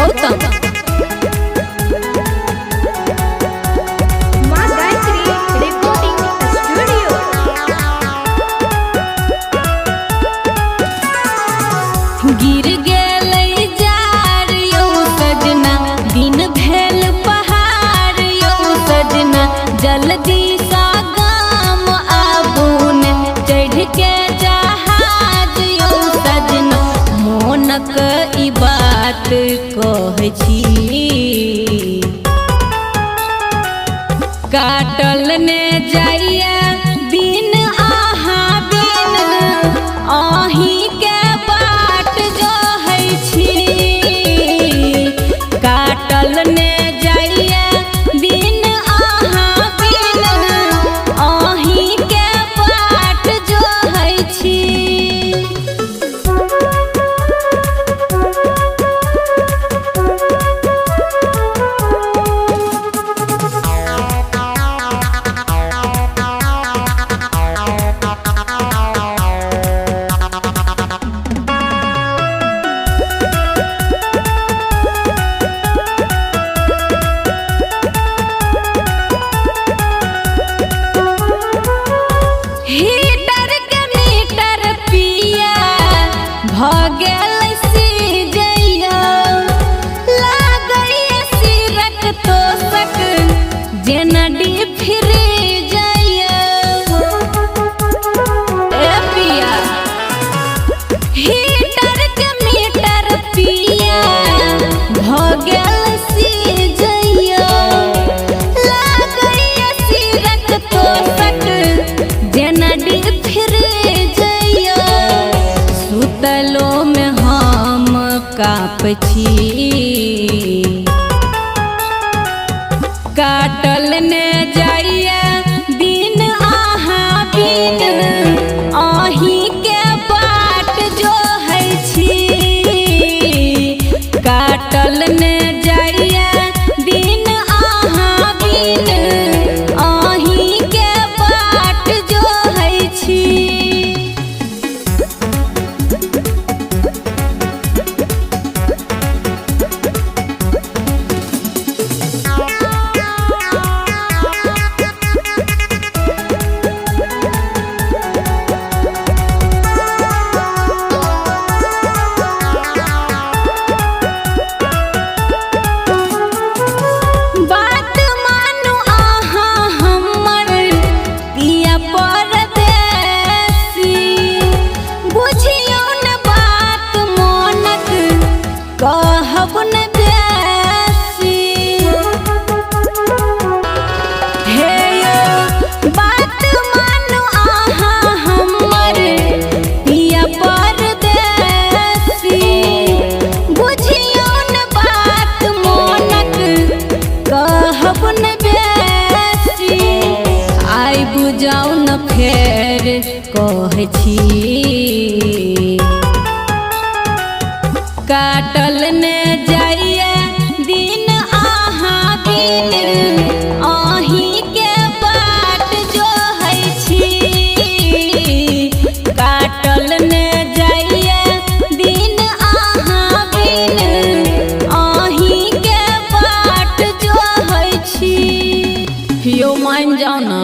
गौतम। माँ Gayatri recording studio. गिर गेलै जार यौ सजना, दिन भेल पहाड़ यौ सजना, जल्दी सा गाम आबू ने चढ़ के जहाज यौ सजना। मोनक ई बात कहै छी, काटल ने जाइए दिन अहाँ बिन, अहीं के बाट जो है छी। काटल ने जाइए दिन अहाँ बिन, अहीं के बाट जो है छी। हीटर के मीटर पिया भ गेल सीजैया, लागैया सिरक तोसक जेना फिर जाइया। ए पिया हीटर के मीटर पिया भ गेल सीजैया, लागैया सिरक तोसक जेना फिर जाइया। सुतलो में हम काँप छी, काटल ने जाइए दिन अहाँ बिन, अहीं के बाट जो है छी। काटल ने जाइए दिन अहाँ बिन, अहीं के बाट जो है छी। बात मानू अहाँ हमर पिया परदेसी, बुझियौ न बात मोनक कहब न बेसी। हे यौ बात मानू अहाँ हमर पिया परदेसी, बुझियौ न बात मोनक कहब न बेसी। आइ बुझाउ न फेर कहै छी, काटल ने जाइए दिन अहाँ बिन, अहीं के बाट जो है छी। काटल ने जाइए दिन अहाँ बिन, अहीं के बाट जो है छी। यो मान जाओ ना।